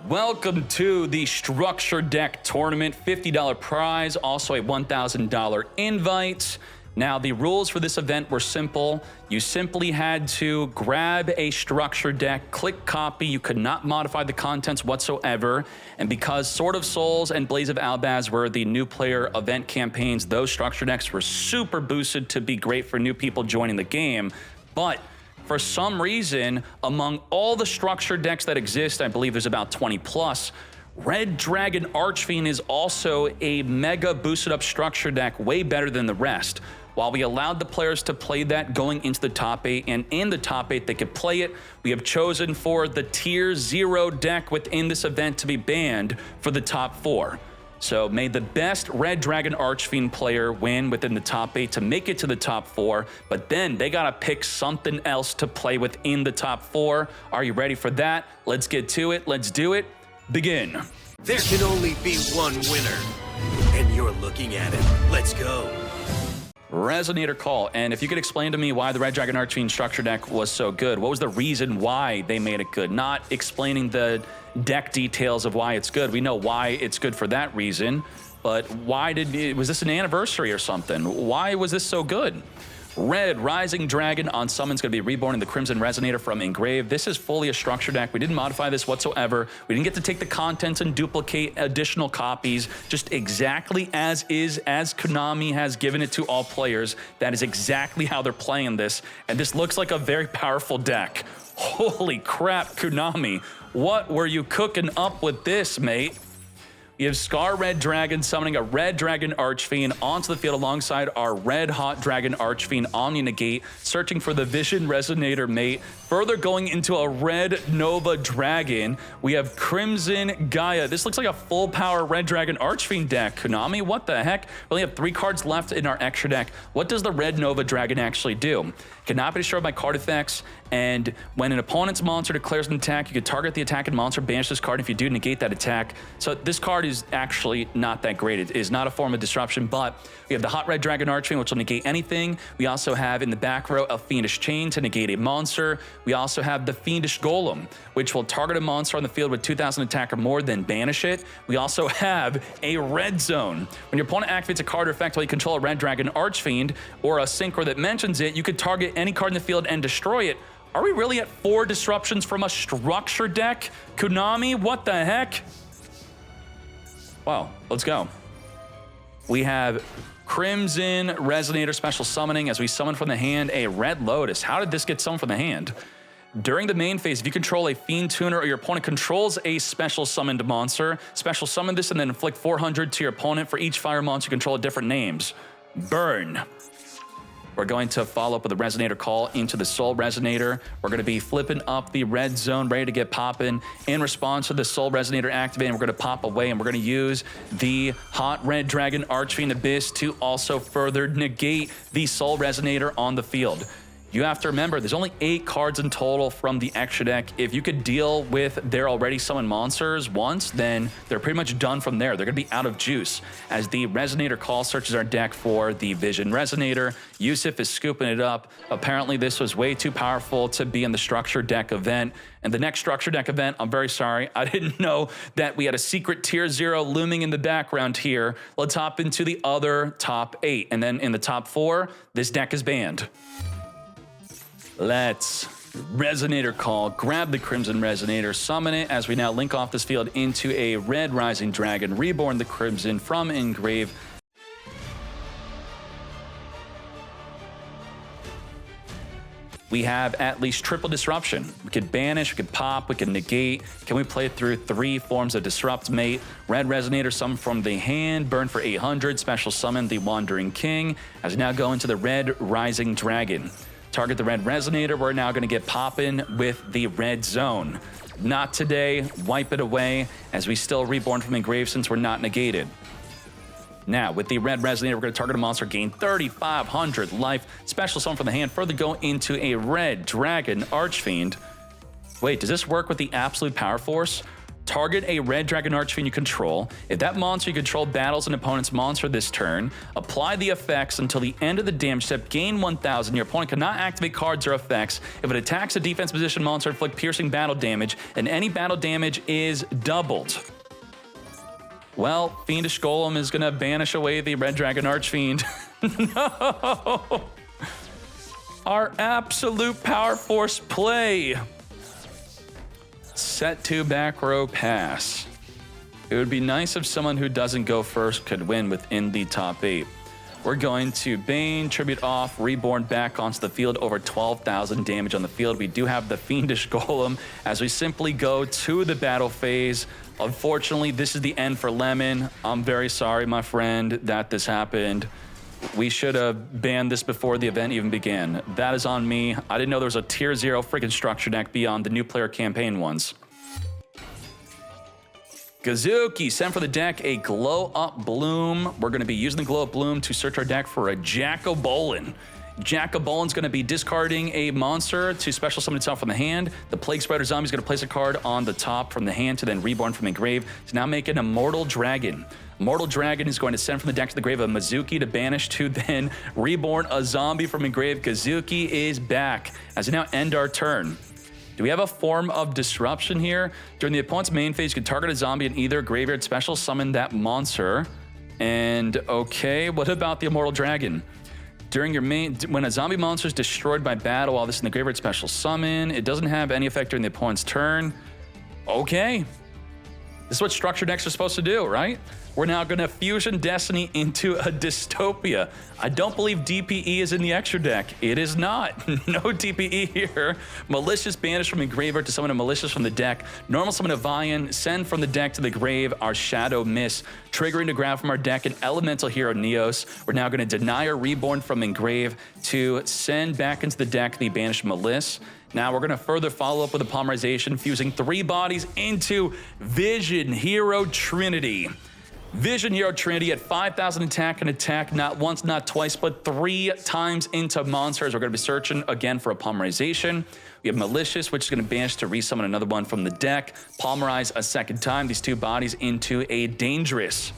Welcome to the Structure Deck Tournament, $50 prize, also a $1,000 invite. Now, the rules for this event were simple. You simply had to grab a structure deck, click copy. You could not modify the contents whatsoever. And because Sword of Souls and Blaze of Albaz were the new player event campaigns, those structure decks were super boosted to be great for new people joining the game. But for some reason, among all the structure decks that exist, I believe there's about 20 plus, Red Dragon Archfiend is also a mega boosted up structure deck, way better than the rest. While we allowed the players to play that going into the top 8, and in the top 8 they could play it, we have chosen for the tier 0 deck within this event to be banned for the top 4. So may the best Red Dragon Archfiend player win within the top 8 to make it to the top 4, but then they gotta pick something else to play within the top 4. Are you ready for that? Let's get to it. Let's do it. Begin. There can only be one winner, and you're looking at it. Let's go. Resonator Call, and if you could explain to me why the Red Dragon Archfiend structure deck was so good, what was the reason why they made it good? Not explaining the deck details of why it's good. We know why it's good for that reason, but why was this an anniversary or something? Why was this so good? Red Rising Dragon on summon's going to be reborn in the Crimson Resonator from Engrave. This is fully a structure deck. We didn't modify this whatsoever. We didn't get to take the contents and duplicate additional copies, just exactly as is, as Konami has given it to all players. That is exactly how they're playing this, and this looks like a very powerful deck. Holy crap, Konami. What were you cooking up with this, mate? We have Scar Red Dragon summoning a Red Dragon Archfiend onto the field alongside our Red Hot Dragon Archfiend Omni Negate, searching for the Vision Resonator mate. Further going into a Red Nova Dragon, we have Crimson Gaia. This looks like a full power Red Dragon Archfiend deck. Konami, what the heck? We only have 3 cards left in our extra deck. What does the Red Nova Dragon actually do? Cannot be destroyed by card effects, and when an opponent's monster declares an attack, you can target the attacking monster, banish this card. If you do, negate that attack. So this card is actually not that great. It is not a form of disruption, but we have the Hot Red Dragon Archfiend, which will negate anything. We also have in the back row a Fiendish Chain to negate a monster. We also have the Fiendish Golem, which will target a monster on the field with 2,000 attack or more, then banish it. We also have a Red Zone. When your opponent activates a card or effect while you control a Red Dragon Archfiend or a synchro that mentions it, you could target any card in the field and destroy it. Are we really at 4 disruptions from a structure deck? Konami, what the heck? Wow, let's go. We have Crimson Resonator special summoning as we summon from the hand a Red Lotus. How did this get summoned from the hand? During the main phase, if you control a Fiend Tuner or your opponent controls a special summoned monster, special summon this and then inflict 400 to your opponent. For each fire monster you control different names. Burn. We're going to follow up with a Resonator Call into the Soul Resonator. We're going to be flipping up the Red Zone, ready to get popping. In response to the Soul Resonator activating, we're going to pop away, and we're going to use the Hot Red Dragon Archfiend Abyss to also further negate the Soul Resonator on the field. You have to remember, there's only 8 cards in total from the extra deck. If you could deal with their already summoned monsters once, then they're pretty much done from there. They're going to be out of juice. As the Resonator Call searches our deck for the Vision Resonator, Yusuf is scooping it up. Apparently, this was way too powerful to be in the Structure Deck event. And the next Structure Deck event, I'm very sorry, I didn't know that we had a secret tier 0 looming in the background here. Let's hop into the other top 8. And then in the top 4, this deck is banned. Let's Resonator Call, grab the Crimson Resonator, summon it as we now link off this field into a Red Rising Dragon, reborn the Crimson from Engrave. We have at least triple disruption. We could banish, we could pop, we could negate. Can we play through 3 forms of disrupt, mate? Red Resonator summon from the hand, burn for 800, special summon the Wandering King. As we now go into the Red Rising Dragon. Target the Red Resonator. We're now going to get popping with the Red Zone. Not today. Wipe it away as we still reborn from Engrave since we're not negated. Now, with the Red Resonator, we're going to target a monster, gain 3,500 life. Special summon from the hand. Further go into a Red Dragon Archfiend. Wait, does this work with the Absolute Power Force? Target a red dragon archfiend you control. If that monster you control battles an opponent's monster this turn, apply the effects until the end of the damage step, gain 1,000. Your opponent cannot activate cards or effects. If it attacks a defense position monster, inflict piercing battle damage, and any battle damage is doubled. Well, Fiendish Golem is going to banish away the red dragon archfiend. No! Our absolute power force play. Set 2 back row pass. It would be nice if someone who doesn't go first could win within the top 8. We're going to Bane, Tribute off, Reborn back onto the field, over 12,000 damage on the field. We do have the Fiendish Golem as we simply go to the battle phase. Unfortunately, this is the end for Lemon. I'm very sorry, my friend, that this happened. We should have banned this before the event even began. That is on me. I didn't know there was a tier 0 freaking structure deck beyond the new player campaign ones. Kazuki, send for the deck a Glow Up Bloom. We're going to be using the Glow Up Bloom to search our deck for a Jack-o'-Bolin. Jack-o'-Bolin's going to be discarding a monster to special summon itself from the hand. The Plague Spider Zombie is going to place a card on the top from the hand to then Reborn from the grave to now make an Immortal Dragon. Immortal Dragon is going to send from the deck to the grave a Mizuki to banish to then Reborn a zombie from the grave. Kazuki is back as we now end our turn. Do we have a form of disruption here? During the opponent's main phase, you can target a zombie in either graveyard, special summon that monster. And okay, what about the Immortal Dragon? During your main, when a zombie monster is destroyed by battle while this is in the graveyard, special summon. It doesn't have any effect during the opponent's turn. Okay. This is what structure decks are supposed to do, right? We're now going to fusion Destiny into a dystopia. I don't believe DPE is in the extra deck. It is not. No DPE here. Malicious banish from the graveyard to summon a Malicious from the deck. Normal summon a Vian. Send from the deck to the grave our Shadow Miss. Triggering to grab from our deck an Elemental Hero Neos. We're now going to deny our Reborn from Engrave to send back into the deck the banished Malice. Now we're going to further follow up with a polymerization, fusing 3 bodies into Vision Hero Trinity. Vision Hero Trinity at 5,000 attack and attack not once, not twice, but 3 times into monsters. We're going to be searching again for a polymerization. We have Malicious, which is going to banish to resummon another one from the deck. Polymerize a second time, these 2 bodies into a Dangerous.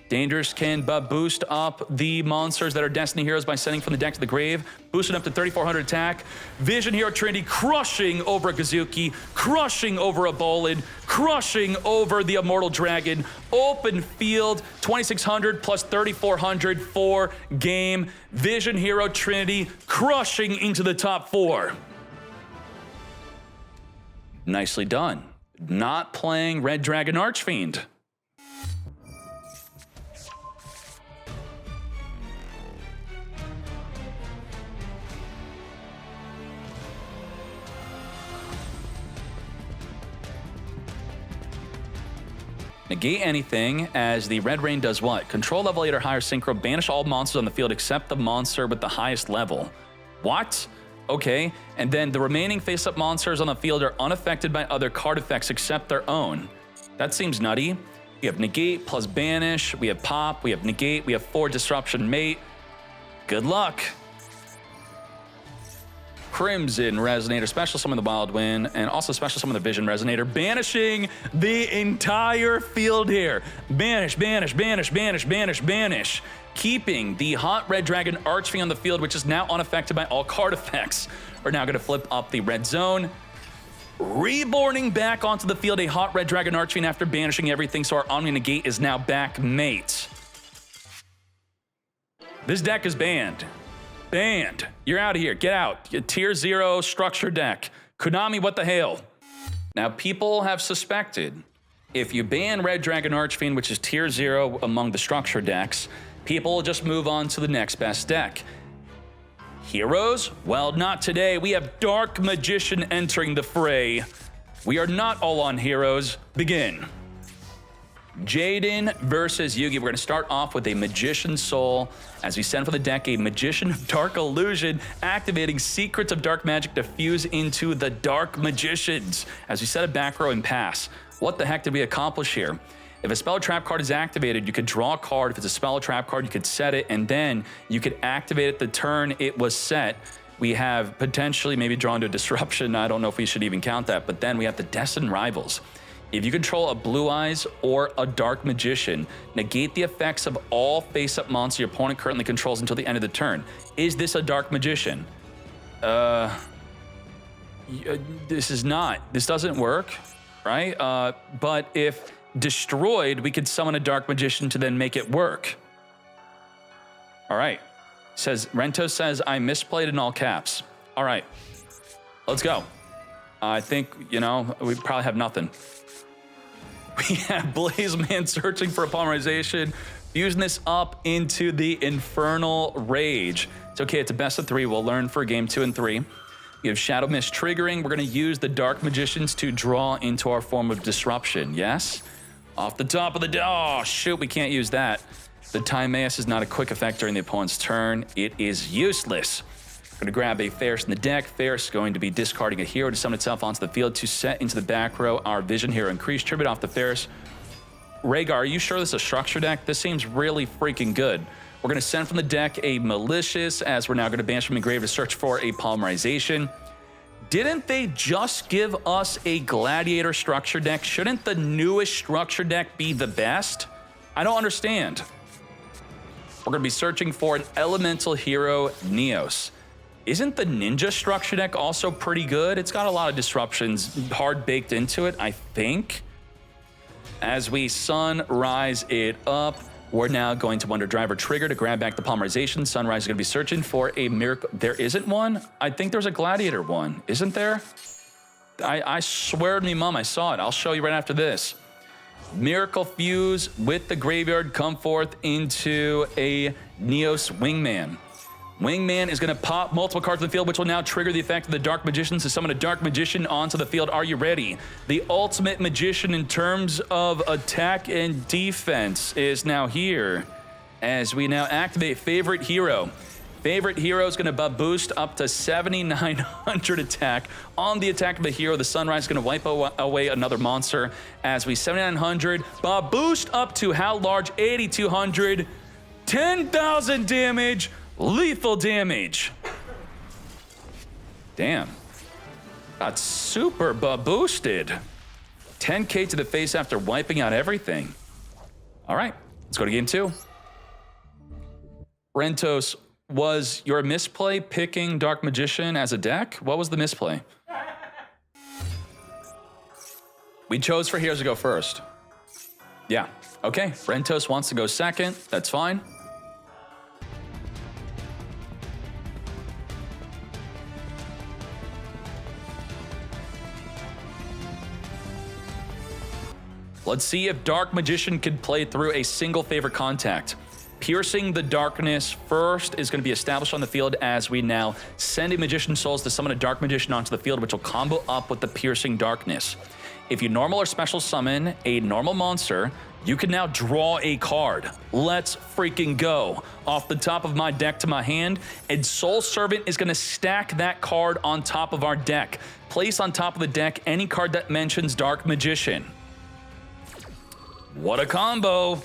Dangerous can boost up the monsters that are Destiny Heroes by sending from the deck to the grave, boosting up to 3,400 attack. Vision Hero Trinity crushing over a Kazuki, crushing over a Bolin, crushing over the Immortal Dragon. Open field, 2,600 plus 3,400 for game. Vision Hero Trinity crushing into the top 4. Nicely done. Not playing Red Dragon Archfiend. Negate anything, as the Red Rain does what? Control level 8 or higher synchro, banish all monsters on the field except the monster with the highest level. What? Okay, and then the remaining face-up monsters on the field are unaffected by other card effects except their own. That seems nutty. We have negate plus banish, we have pop, we have negate, we have 4 disruption mate. Good luck. Crimson Resonator, special summon the Wild Wind, and also special summon the Vision Resonator, banishing the entire field here. Banish, banish, banish, banish, banish, banish. Keeping the Hot Red Dragon Archfiend on the field, which is now unaffected by all card effects. We're now going to flip up the red zone. Reborning back onto the field a Hot Red Dragon Archfiend after banishing everything, so our Omni Negate is now back mate. This deck is banned. Banned. You're out of here. Get out. Tier 0 structure deck. Konami, what the hell? Now, people have suspected if you ban Red Dragon Archfiend, which is tier 0 among the structure decks, people will just move on to the next best deck. Heroes? Well, not today. We have Dark Magician entering the fray. We are not all on heroes. Begin. Jaden versus Yugi. We're going to start off with a Magician's Soul as we send for the deck a Magician of Dark Illusion, activating Secrets of Dark Magic to fuse into the Dark Magicians as we set a back row and pass. What the heck did we accomplish here? If a spell or trap card is activated, you could draw a card. If it's a spell or trap card, you could set it, and then you could activate it the turn it was set. We have potentially maybe drawn to a disruption. I don't know if we should even count that, but then we have the Destined Rivals. If you control a Blue Eyes or a Dark Magician, negate the effects of all face-up monsters your opponent currently controls until the end of the turn. Is this a Dark Magician? This is not. This doesn't work, right? But if destroyed, we could summon a Dark Magician to then make it work. All right. Rento says, I misplayed in all caps. All right. Let's go. I think, we probably have nothing. We have Blaze Man searching for a polymerization, fusing this up into the Infernal Rage. It's okay, it's a best of 3. We'll learn for game 2 and 3. We have Shadow Mist triggering. We're going to use the Dark Magicians to draw into our form of disruption. Yes? Off the top of the... Oh, shoot, we can't use that. The Timaeus is not a quick effect during the opponent's turn. It is useless. We're going to grab a Ferris in the deck. Ferris is going to be discarding a hero to summon itself onto the field to set into the back row our Vision Hero. Increase tribute off the Ferris. Rhaegar, are you sure this is a structure deck? This seems really freaking good. We're going to send from the deck a Malicious, as we're now going to banish from Engrave to search for a Polymerization. Didn't they just give us a Gladiator structure deck? Shouldn't the newest structure deck be the best? I don't understand. We're going to be searching for an Elemental Hero, Neos. Isn't the Ninja structure deck also pretty good? It's got a lot of disruptions hard baked into it, I think. As we Sunrise it up, we're now going to Wonder Driver trigger to grab back the Polymerization. Sunrise is going to be searching for a Miracle. There isn't one? I think there's a Gladiator one. Isn't there? I swear to me, Mom, I saw it. I'll show you right after this. Miracle Fuse with the graveyard come forth into a Neos Wingman. Wingman is going to pop multiple cards in the field, which will now trigger the effect of the Dark Magicians to summon a Dark Magician onto the field. Are you ready? The ultimate magician in terms of attack and defense is now here. As we now activate Favorite Hero. Favorite Hero is going to boost up to 7,900 attack. On the attack of the hero, the Sunrise is going to wipe away another monster. As we 7,900, boost up to how large? 8,200. 10,000 damage. Lethal damage. Damn. Got super boosted. 10k to the face after wiping out everything. All right, let's go to game 2. Rentos, was your misplay picking Dark Magician as a deck? What was the misplay? We chose for heroes to go first. Yeah, okay. Rentos wants to go second. That's fine. Let's see if Dark Magician can play through a single favorite contact. Piercing the Darkness first is going to be established on the field as we now send a Magician Souls to summon a Dark Magician onto the field, which will combo up with the Piercing Darkness. If you normal or special summon a normal monster, you can now draw a card. Let's freaking go. Off the top of my deck to my hand, and Soul Servant is going to stack that card on top of our deck. Place on top of the deck any card that mentions Dark Magician. What a combo.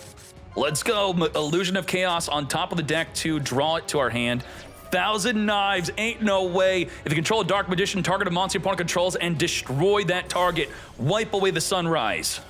Let's go. Illusion of Chaos on top of the deck to draw it to our hand. 1,000 Knives, ain't no way. If you control a Dark Magician, target a monster your opponent controls and destroy that target. Wipe away the Sunrise.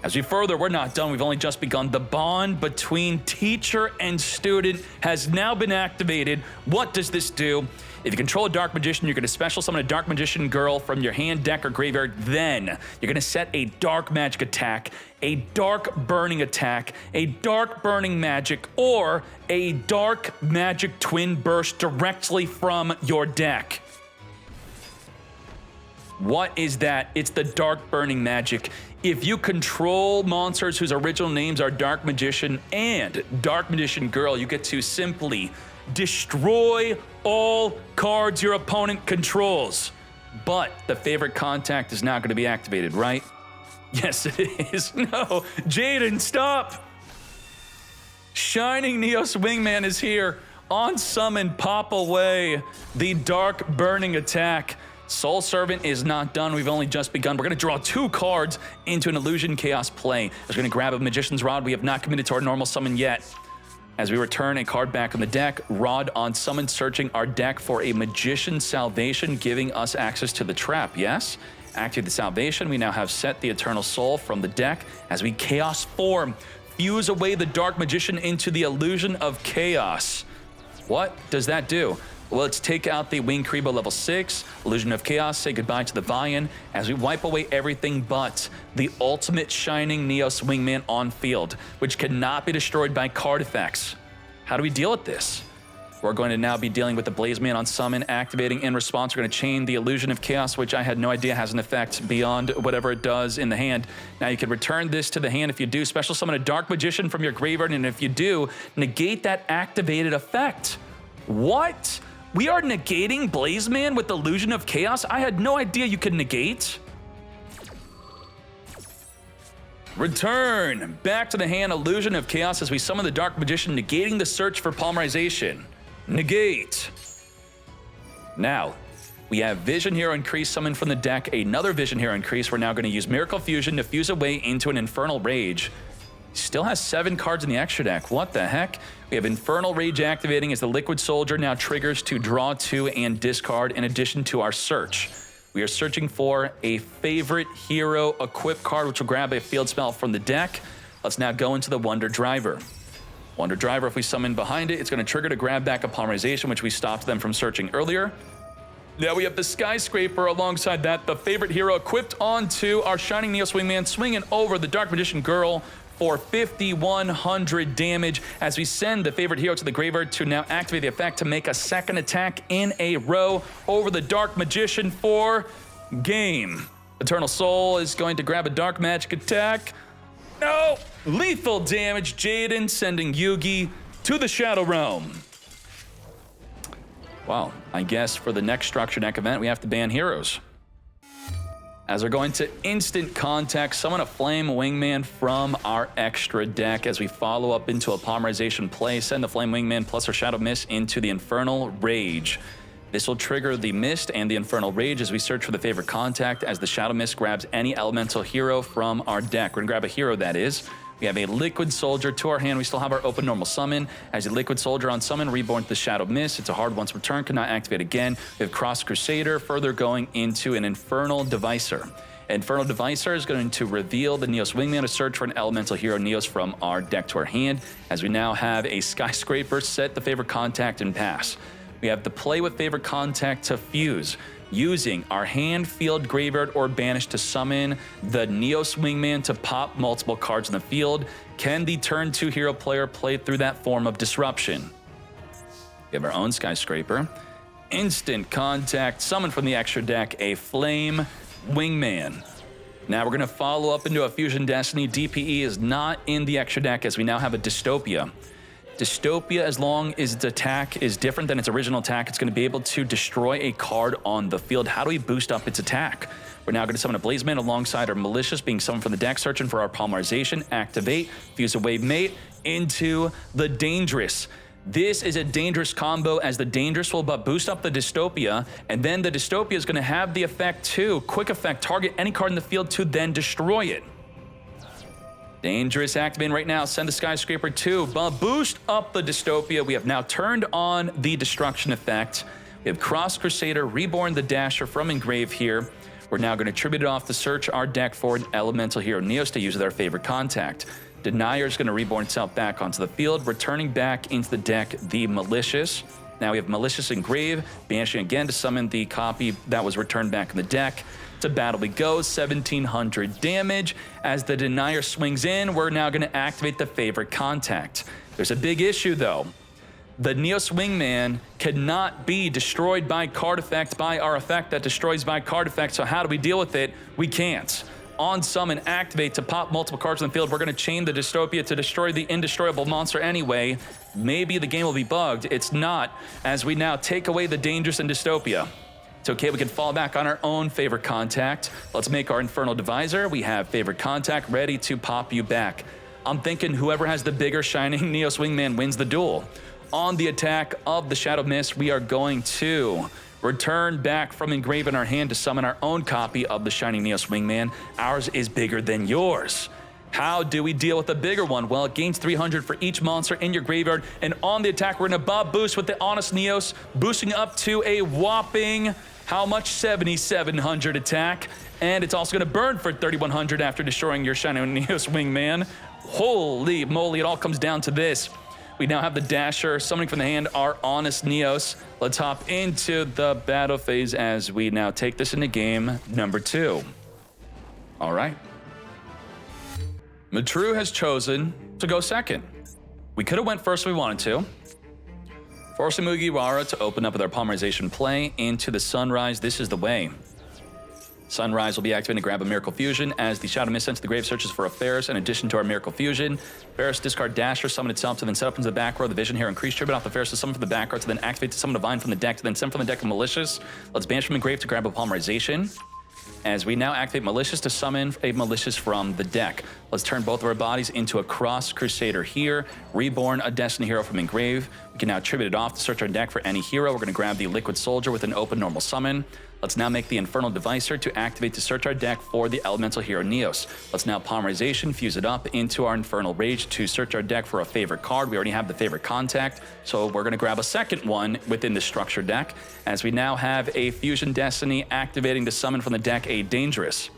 As we further, we're not done. We've only just begun. The bond between teacher and student has now been activated. What does this do? If you control a Dark Magician, you're going to special summon a Dark Magician girl from your hand, deck, or graveyard. Then you're going to set a Dark Magic attack, a Dark Burning attack, a Dark Burning Magic, or a Dark Magic Twin Burst directly from your deck. What is that? It's the Dark Burning Magic. If you control monsters whose original names are Dark Magician and Dark Magician Girl, you get to simply destroy all cards your opponent controls. But the favorite contact is not going to be activated, right? Yes, it is. No, Jaden, stop. Shining Neos Wingman is here. On summon, pop away the Dark Burning attack. Soul Servant is not done. We've only just begun. We're going to draw 2 cards into an Illusion Chaos play. We're going to grab a Magician's Rod. We have not committed to our normal summon yet. As we return a card back on the deck, Rod on summon, searching our deck for a Magician's Salvation, giving us access to the trap, yes? Activate the Salvation. We now have set the Eternal Soul from the deck as we Chaos form. Fuse away the Dark Magician into the Illusion of Chaos. What does that do? Well, let's take out the Wing Kribo level 6, Illusion of Chaos, say goodbye to the Vian, as we wipe away everything but the ultimate Shining Neos Wingman on field, which cannot be destroyed by card effects. How do we deal with this? We're going to now be dealing with the Blaze Man on summon, activating in response. We're going to chain the Illusion of Chaos, which I had no idea has an effect beyond whatever it does in the hand. Now you can return this to the hand. If you do, special summon a Dark Magician from your graveyard, and if you do, negate that activated effect. What? We are negating Blaze Man with Illusion of Chaos? I had no idea you could negate. Return back to the hand, Illusion of Chaos, as we summon the Dark Magician, negating the search for polymerization. Negate. Now, we have Vision Hero Increase summoned from the deck, another Vision Hero Increase. We're now going to use Miracle Fusion to fuse away into an Infernal Rage. Still has 7 cards in the extra deck. What the heck? We have Infernal Rage activating as the Liquid Soldier now triggers to draw 2 and discard in addition to our search. We are searching for a favorite hero equip card, which will grab a field spell from the deck. Let's now go into the Wonder Driver. Wonder Driver, if we summon behind it, it's going to trigger to grab back a polymerization, which we stopped them from searching earlier. Now we have the Skyscraper alongside that, the favorite hero equipped onto our Shining Neos Wingman, swinging over the Dark Magician Girl for 5,100 damage as we send the favorite hero to the graveyard to now activate the effect to make a second attack in a row over the Dark Magician for game. Eternal Soul is going to grab a Dark Magic attack. No! Lethal damage. Jaden sending Yugi to the Shadow Realm. Wow, I guess for the next Structure Deck event, we have to ban heroes. As we're going to Instant Contact, summon a Flame Wingman from our extra deck as we follow up into a polymerization play, send the Flame Wingman plus our Shadow Mist into the Infernal Rage. This will trigger the Mist and the Infernal Rage as we search for the favorite contact as the Shadow Mist grabs any elemental hero from our deck. We're gonna grab a hero that is. We have a Liquid Soldier to our hand. We still have our open normal summon. As a Liquid Soldier on summon, reborn to the Shadow Mist. It's a hard once return, cannot activate again. We have Cross Crusader, further going into an Infernal Devicer. Infernal Devicer is going to reveal the Neos Wingman to search for an elemental hero Neos from our deck to our hand. As we now have a Skyscraper, set the favorite contact and pass. We have the play with favorite contact to fuse, using our hand, field, graveyard, or banish to summon the Neos Wingman to pop multiple cards in the field. Can the turn 2 hero player play through that form of disruption? We have our own Skyscraper. Instant Contact, summon from the extra deck a Flame Wingman. Now we're going to follow up into a Fusion Destiny. DPE is not in the extra deck as we now have a Dystopia. Dystopia, as long as its attack is different than its original attack, it's going to be able to destroy a card on the field. How do we boost up its attack? We're now going to summon a Blaze Man alongside our Malicious being summoned from the deck, searching for our polymerization, activate, fuse a Wave Mate into the Dangerous. This is a dangerous combo as the Dangerous will but boost up the Dystopia, and then the Dystopia is going to have the effect to, quick effect, target any card in the field to then destroy it. Dangerous activating right now. Send the Skyscraper to boost up the Dystopia. We have now turned on the destruction effect. We have Cross Crusader, reborn the Dasher from Engrave here. We're now going to tribute it off to search our deck for an elemental hero Neos to use with our favorite contact. Denier is going to reborn itself back onto the field, returning back into the deck the Malicious. Now we have Malicious Engrave, banishing again to summon the copy that was returned back in the deck. To battle we go, 1,700 damage. As the Denier swings in, we're now going to activate the favorite contact. There's a big issue though. The Neos Wingman cannot be destroyed by card effect by our effect that destroys by card effect, so how do we deal with it? We can't. On summon, activate to pop multiple cards in the field. We're going to chain the Dystopia to destroy the indestroyable monster anyway. Maybe the game will be bugged. It's not, as we now take away the Dangerous and Dystopia. It's okay, we can fall back on our own favorite contact. Let's make our Infernal Divisor. We have favorite contact ready to pop you back. I'm thinking whoever has the bigger Shining Neos Wingman wins the duel. On the attack of the Shadow Mist, we are going to return back from Engrave in our hand to summon our own copy of the Shining Neos Wingman. Ours is bigger than yours. How do we deal with the bigger one? Well, it gains 300 for each monster in your graveyard, and on the attack, we're gonna Bob boost with the Honest Neos, boosting up to a whopping, how much? 7,700 attack, and it's also gonna burn for 3,100 after destroying your Shining Neos Wingman. Holy moly, it all comes down to this. We now have the Dasher, summoning from the hand our Honest Neos. Let's hop into the battle phase as we now take this into game number 2. All right. Matru has chosen to go second. We could have went first if we wanted to. Forcing Mugiwara to open up with our polymerization play into the Sunrise. This is the way. Sunrise will be activated to grab a Miracle Fusion as the Shadow Mist sent to the grave searches for a Ferris in addition to our Miracle Fusion. Ferris discard Dasher, summon itself to then set up into the back row. The Vision here increase tribute off the Ferris to summon from the back row to then activate to summon Divine from the deck to then send from the deck of Malicious. Let's banish from the grave to grab a polymerization. As we now activate Malicious to summon a Malicious from the deck. Let's turn both of our bodies into a Cross Crusader here. Reborn a Destiny Hero from Engrave. We can now tribute it off to search our deck for any hero. We're going to grab the Liquid Soldier with an open normal summon. Let's now make the Infernal Devicer to activate to search our deck for the Elemental Hero Neos. Let's now Polymerization, fuse it up into our Infernal Rage to search our deck for a favorite card. We already have the favorite contact, so we're going to grab a second one within the structure deck, as we now have a Fusion Destiny activating to summon from the deck a Dangerous.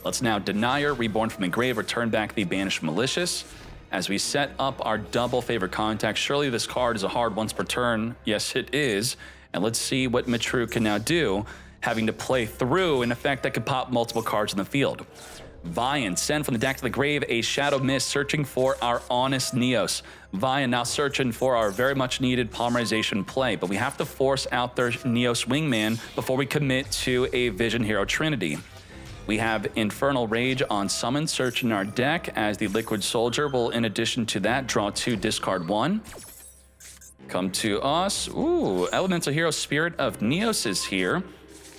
Let's now Denier, Reborn from the Grave, return back the Banished Malicious. As we set up our double favorite contact, surely this card is a hard once per turn. Yes, it is. And let's see what Matru can now do, having to play through an effect that could pop multiple cards in the field. Vian, send from the deck to the grave a Shadow Mist, searching for our Honest Neos. Vian now searching for our very much needed polymerization play, but we have to force out their Neos Wingman before we commit to a Vision Hero Trinity. We have Infernal Rage on summon, search in our deck, as the Liquid Soldier will, in addition to that, draw 2, discard 1. Come to us. Ooh, Elemental Hero Spirit of Neos is here.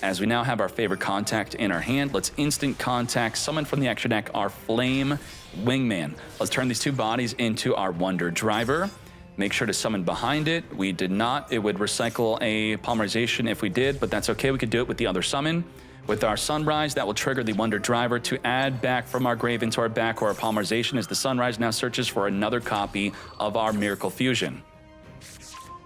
As we now have our favorite contact in our hand, let's instant contact, summon from the extra deck our Flame Wingman. Let's turn these two bodies into our Wonder Driver. Make sure to summon behind it. We did not. It would recycle a polymerization if we did, but that's okay. We could do it with the other summon. With our Sunrise, that will trigger the Wonder Driver to add back from our grave into our back or our polymerization, as the Sunrise now searches for another copy of our Miracle Fusion.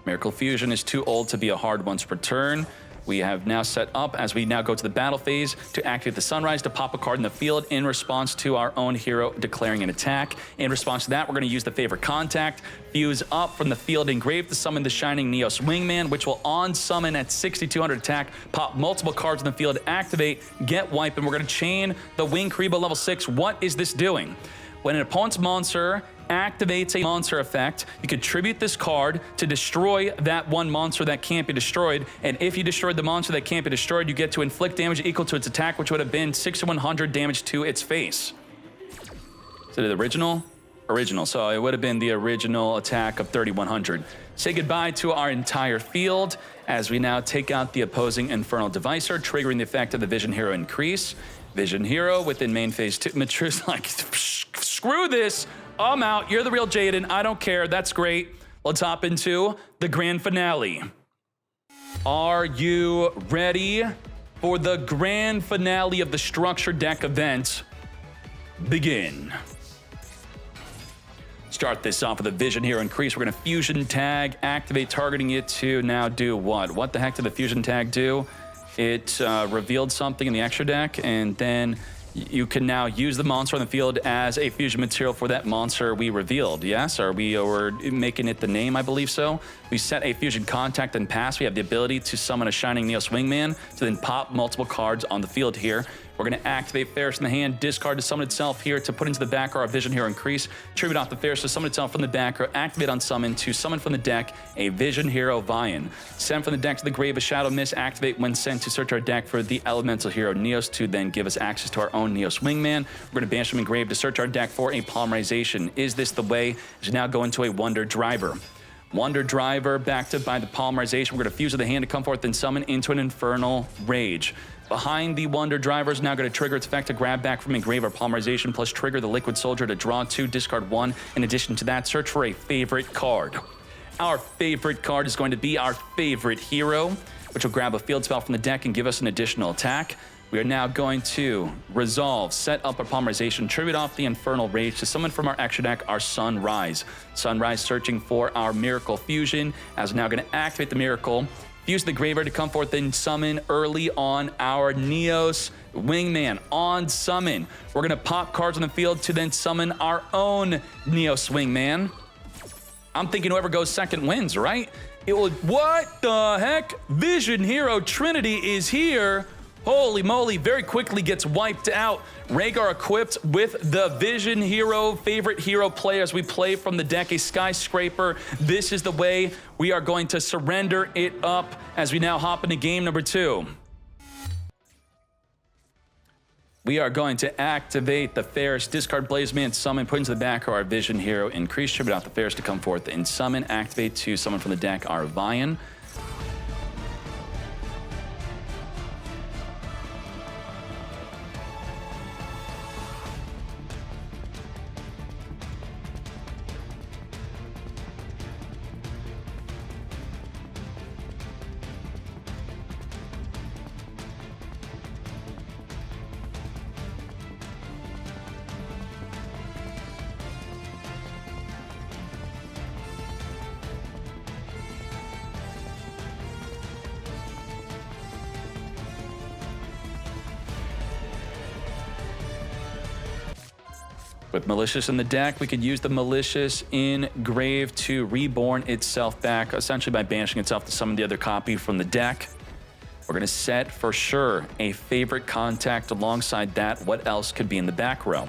Miracle Fusion is too old to be a hard once per turn. We have now set up, as we now go to the battle phase, to activate the Sunrise to pop a card in the field in response to our own hero declaring an attack. In response to that, we're going to use the favorite contact, fuse up from the field Engrave to summon the Shining Neos Wingman, which will on summon at 6,200 attack, pop multiple cards in the field, activate, get wipe, and we're going to chain the Wing Kariba level 6. What is this doing? When an opponent's monster activates a monster effect, you contribute this card to destroy that one monster that can't be destroyed, and if you destroyed the monster that can't be destroyed, you get to inflict damage equal to its attack, which would have been 6,100 damage to its face. Is it the original? Original, so it would have been the original attack of 3,100. Say goodbye to our entire field, as we now take out the opposing Infernal Devicer, triggering the effect of the Vision Hero Increase. Vision Hero within main phase 2. Matru's like, screw this, I'm out, you're the real Jaden, I don't care, that's great. Let's hop into the grand finale. Are you ready for the grand finale of the Structure Deck event? Begin. Start this off with a Vision Hero Increase. We're gonna Fusion Tag, activate, targeting it to now do what? What the heck did the Fusion Tag do? It revealed something in the extra deck, and then you can now use the monster on the field as a fusion material for that monster we revealed. Yes, are we making it the name? I believe so. We set a fusion contact and pass. We have the ability to summon a Shining Neos Wingman to then pop multiple cards on the field here. We're going to activate Ferris in the hand, discard to summon itself here to put into the back row our Vision Hero Increase, tribute off the Ferris to summon itself from the back row, activate on summon to summon from the deck a Vision Hero Vian. Send from the deck to the grave a Shadow Mist, activate when sent to search our deck for the Elemental Hero Neos to then give us access to our own Neos Wingman. We're going to banish from Engrave to search our deck for a polymerization. Is this the way? As we now go into a Wonder Driver. Wonder Driver, backed up by the polymerization. We're going to fuse with the hand to come forth and summon into an Infernal Rage. Behind the Wonder Driver is now going to trigger its effect to grab back from Engrave or polymerization, plus trigger the Liquid Soldier to draw 2, discard 1. In addition to that, search for a favorite card. Our favorite card is going to be our favorite hero, which will grab a field spell from the deck and give us an additional attack. We are now going to resolve, set up a polymerization, tribute off the Infernal Rage to summon from our extra deck our Sunrise. Sunrise searching for our Miracle Fusion, as we're now going to activate the Miracle, fuse the graveyard to come forth and summon early on our Neos Wingman on summon. We're going to pop cards on the field to then summon our own Neos Wingman. I'm thinking whoever goes second wins, right? It will. What the heck? Vision Hero Trinity is here. Holy moly, very quickly gets wiped out. Rhaegar equipped with the Vision Hero, favorite hero play as we play from the deck, a Skyscraper. This is the way we are going to surrender it up as we now hop into game number 2. We are going to activate the Ferris, discard Blazeman, summon, put into the back our Vision Hero, increase tribute out the Ferris to come forth and summon, activate to summon from the deck our Vian. With Malicious in the deck, we could use the Malicious in Grave to reborn itself back, essentially by banishing itself to summon the other copy from the deck. We're going to set, for sure, a favorite contact alongside that. What else could be in the back row?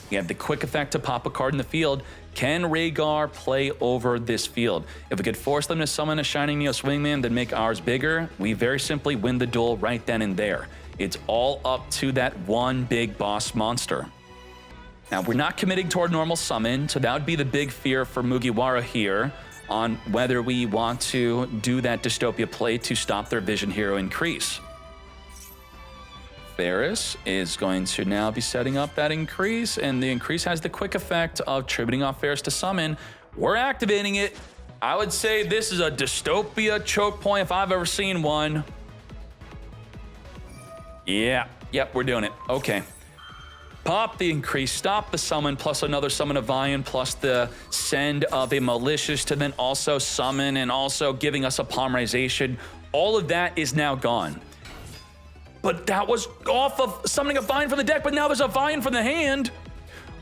We have the quick effect to pop a card in the field. Can Rhaegar play over this field? If we could force them to summon a Shining Neos Wingman, then make ours bigger, we very simply win the duel right then and there. It's all up to that one big boss monster. Now, we're not committing to our normal summon, so that would be the big fear for Mugiwara here on whether we want to do that Dystopia play to stop their Vision Hero increase. Ferris is going to now be setting up that increase, and the increase has the quick effect of tributing off Ferris to summon. We're activating it. I would say this is a Dystopia choke point if I've ever seen one. Yeah, yep, we're doing it. Okay. Pop the increase, stop the summon, plus another summon of Vian, plus the send of a Malicious to then also summon and also giving us a polymerization. All of that is now gone. But that was off of summoning a Vian from the deck, but now there's a Vian from the hand.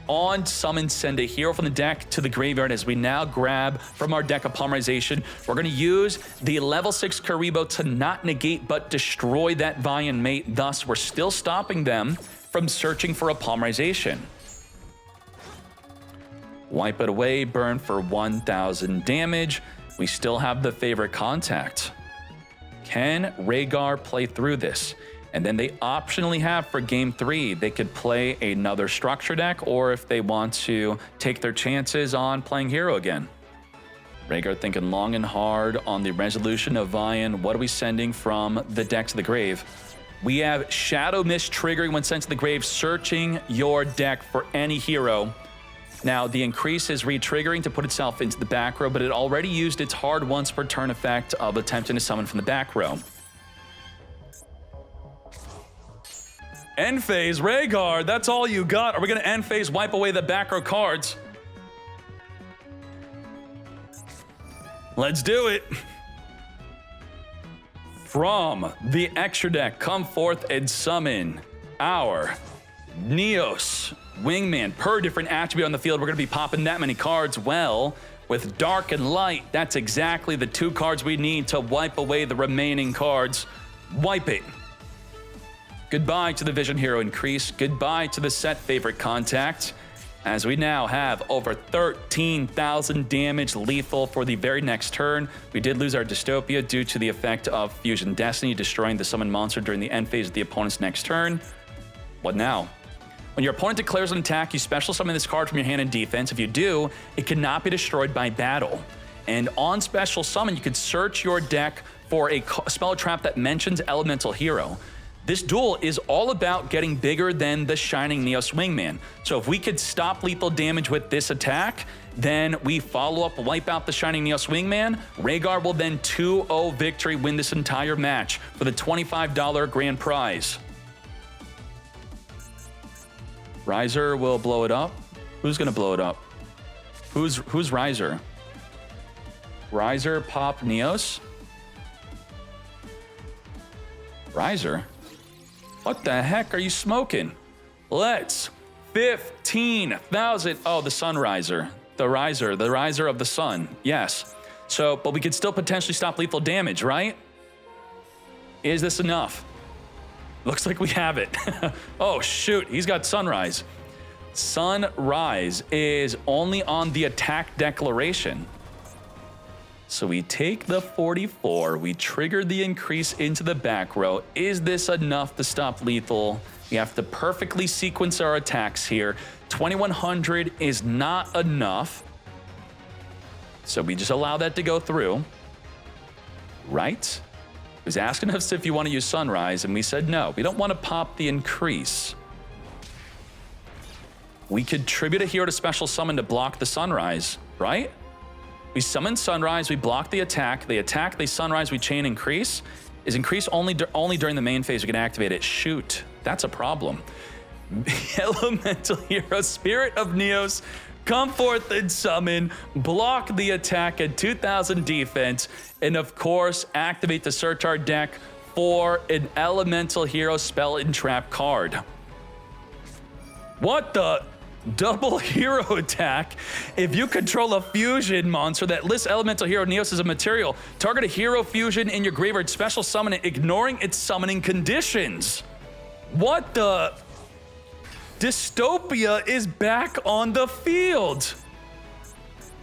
On summon, send a hero from the deck to the graveyard as we now grab from our deck a polymerization. We're going to use the level 6 Karibo to not negate but destroy that Vian mate. Thus, we're still stopping them from searching for a polymerization. Wipe it away, burn for 1,000 damage. We still have the favorite contact. Can Rhaegar play through this? And then they optionally have for game 3, they could play another structure deck, or if they want to take their chances on playing hero again. Rhaegar thinking long and hard on the resolution of Vian. What are we sending from the deck to the grave? We have Shadow Mist triggering when sent to the grave, searching your deck for any hero. Now, the increase is re-triggering to put itself into the back row, but it already used its hard once per turn effect of attempting to summon from the back row. End phase, Rhaegar, that's all you got. Are we going to end phase, wipe away the back row cards? Let's do it. From the extra deck, come forth and summon our Neos Wingman. Per different attribute on the field, we're going to be popping that many cards. Well, with Dark and Light, that's exactly the 2 cards we need to wipe away the remaining cards. Wipe it. Goodbye to the Vision Hero increase. Goodbye to the set favorite contact. As we now have over 13,000 damage lethal for the very next turn. We did lose our Dystopia due to the effect of Fusion Destiny, destroying the summoned monster during the end phase of the opponent's next turn. What now? When your opponent declares an attack, you special summon this card from your hand in defense. If you do, it cannot be destroyed by battle. And on special summon, you can search your deck for a spell trap that mentions Elemental Hero. This duel is all about getting bigger than the Shining Neos Wingman. So if we could stop lethal damage with this attack, then we follow up, wipe out the Shining Neos Wingman. Rhaegar will then 2-0 victory, win this entire match for the $25 grand prize. Riser will blow it up. Who's gonna blow it up? Who's Riser? Riser, pop, Neos? Riser? What the heck are you smoking? Let's 15,000. Oh, the Sun Riser. The riser of the sun. Yes. So, but we could still potentially stop lethal damage, right? Is this enough? Looks like we have it. Oh, shoot. He's got Sunrise. Sunrise is only on the attack declaration. So we take the 44. We trigger the increase into the back row. Is this enough to stop lethal? We have to perfectly sequence our attacks here. 2100 is not enough. So we just allow that to go through. Right? He was asking us if you want to use Sunrise, and we said no. We don't want to pop the increase. We could tribute a hero to special summon to block the Sunrise, right? We summon Sunrise, we block the attack. They attack, they Sunrise, we chain increase. Is increase only during the main phase we can activate it? Shoot, that's a problem. Elemental Hero, Spirit of Neos, come forth and summon, block the attack at 2000 defense, and of course, activate the search our deck for an Elemental Hero Spell and Trap card. What the? Double hero attack. If you control a fusion monster that lists Elemental Hero Neos as a material, target a hero fusion in your graveyard, special summon it, ignoring its summoning conditions. What the? Dystopia is back on the field.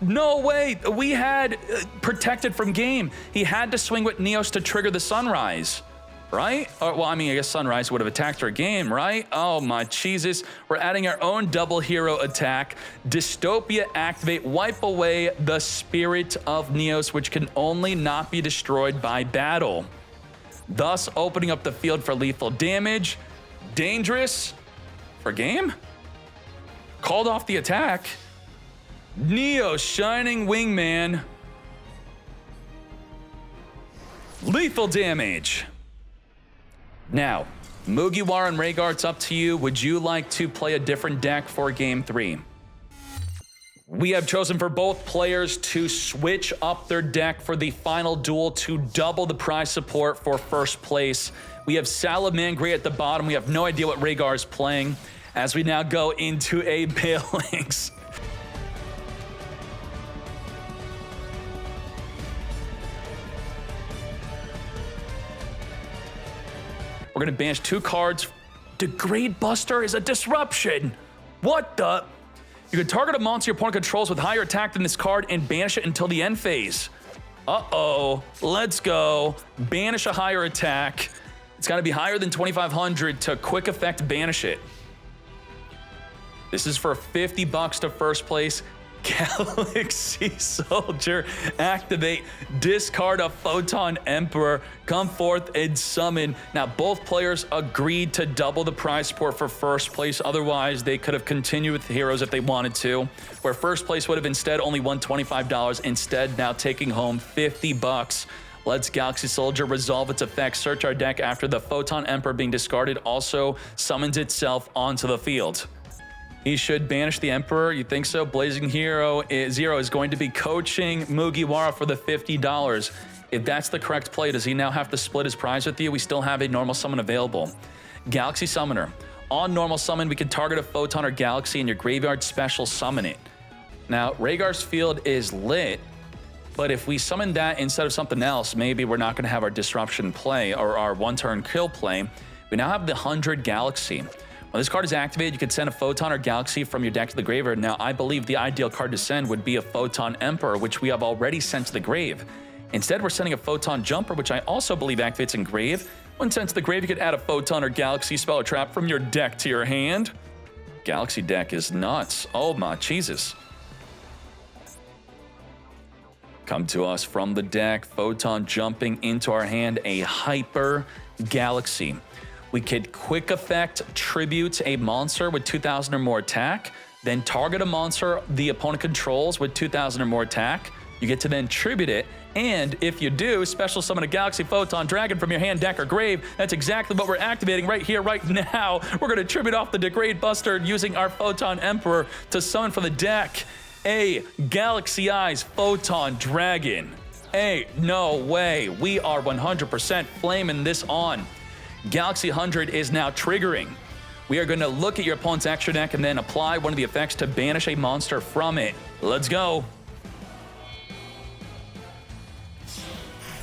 No way. We had protected from game. He had to swing with Neos to trigger the Sunrise. Right? Well, I mean, I guess Sunrise would have attacked our game, right? Oh my Jesus. We're adding our own double hero attack. Dystopia activate, wipe away the Spirit of Neos, which can only not be destroyed by battle. Thus opening up the field for lethal damage. Dangerous for game? Called off the attack. Neos, Shining Wingman. Lethal damage. Now, Mugiwara and Rhaegar, it's up to you. Would you like to play a different deck for Game 3? We have chosen for both players to switch up their deck for the final duel to double the prize support for first place. We have Salamangreat at the bottom. We have no idea what Rhaegar is playing as we now go into a Balinx. We're going to banish 2 cards. Degrade Buster is a disruption. What the? You can target a monster your opponent controls with higher attack than this card and banish it until the end phase. Uh-oh. Let's go. Banish a higher attack. It's got to be higher than 2500 to quick effect banish it. This is for $50 to first place. Galaxy Soldier, activate, discard a Photon Emperor, come forth and summon. Now, both players agreed to double the prize support for first place. Otherwise, they could have continued with the heroes if they wanted to, where first place would have instead only won $25, instead now taking home $50. Let's Galaxy Soldier resolve its effects, search our deck after the Photon Emperor being discarded also summons itself onto the field. He should banish the Emperor. You think so? Blazing Hero Zero is going to be coaching Mugiwara for the $50. If that's the correct play, does he now have to split his prize with you? We still have a normal summon available. Galaxy Summoner. On normal summon, we can target a Photon or Galaxy in your graveyard, special summon it. Now, Rhaegar's field is lit, but if we summon that instead of something else, maybe we're not going to have our disruption play or our one-turn kill play. We now have the 100 Galaxy. When this card is activated, you can send a Photon or Galaxy from your deck to the graveyard. Now, I believe the ideal card to send would be a Photon Emperor, which we have already sent to the grave. Instead, we're sending a Photon Jumper, which I also believe activates in grave. When sent to the grave, you could add a Photon or Galaxy spell or trap from your deck to your hand. Galaxy deck is nuts. Oh my Jesus. Come to us from the deck, Photon jumping into our hand, a Hyper Galaxy. We could quick effect tribute a monster with 2,000 or more attack, then target a monster the opponent controls with 2,000 or more attack, You get to then tribute it, and if you do, special summon a Galaxy Photon Dragon from your hand, deck, or grave. That's exactly what we're activating right here, right now. We're going to tribute off the Degrade Buster using our Photon Emperor to summon from the deck a Galaxy Eyes Photon Dragon. Hey, no way. We are 100% flaming this on. Galaxy 100 is now triggering. We are going to look at your opponent's extra deck and then apply one of the effects to banish a monster from it. Let's go.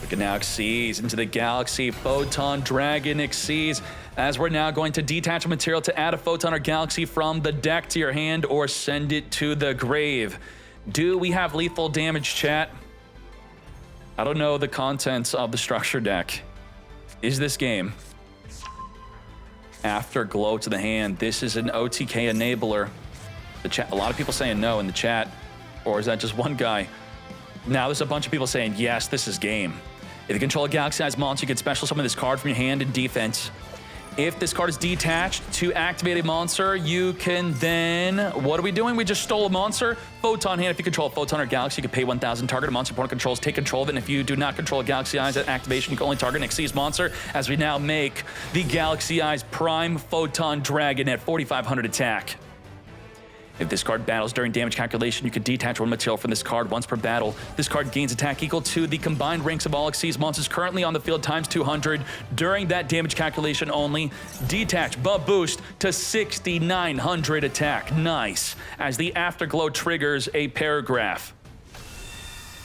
We can now Xyz into the Galaxy Photon Dragon Xyz, as we're now going to detach a material to add a Photon or Galaxy from the deck to your hand or send it to the grave. Do we have lethal damage, chat? I don't know the contents of the structure deck. Is this game? Afterglow to the hand. This is an OTK enabler. The chat, a lot of people saying no in the chat. Or is that just one guy? Now there's a bunch of people saying yes, this is game. If you control a Galaxy-sized monster, you can special summon this card from your hand in defense. If this card is detached to activate a monster, you can then... What are we doing? We just stole a monster. Photon hand. If you control a Photon or Galaxy, you can pay 1,000. Target a monster opponent controls. Take control of it. And if you do not control a Galaxy Eyes at activation, you can only target an Xyz monster, as we now make the Galaxy Eyes Prime Photon Dragon at 4,500 attack. If this card battles during damage calculation, you can detach one material from this card once per battle. This card gains attack equal to the combined ranks of all Xyz monsters currently on the field times 200 during that damage calculation only. Detach, but boost to 6,900 attack. Nice. As the Afterglow triggers a paragraph.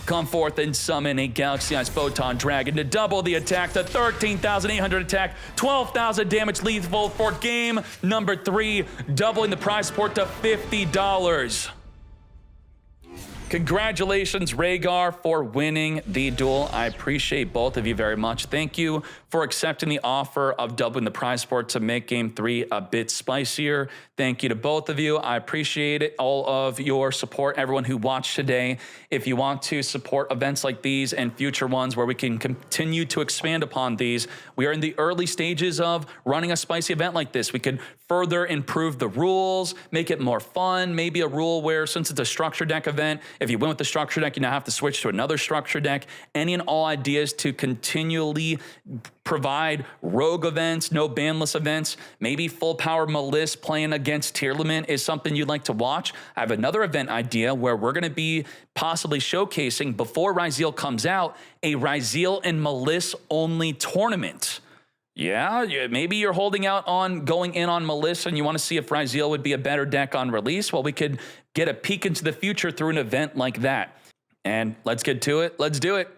Come forth and summon a Galaxy Eyes Photon Dragon to double the attack to 13,800 attack, 12,000 damage lethal for game number 3, doubling the prize support to $50. Congratulations, Rhaegar, for winning the duel. I appreciate both of you very much. Thank you for accepting the offer of doubling the prize support to make Game 3 a bit spicier. Thank you to both of you. I appreciate it, all of your support, everyone who watched today. If you want to support events like these and future ones where we can continue to expand upon these, we are in the early stages of running a spicy event like this. We could further improve the rules, make it more fun, maybe a rule where, since it's a structure deck event, if you win with the structure deck, you now have to switch to another structure deck. Any and all ideas to continually provide rogue events, no banless events, maybe full power Malice playing against tier limit is something you'd like to watch. I have another event idea where we're going to be possibly showcasing, before Ryzeal comes out, a Ryzeal and Malice only tournament. Yeah, maybe you're holding out on going in on Malice and you want to see if Ryzeal would be a better deck on release. Well, we could get a peek into the future through an event like that. And let's get to it. Let's do it.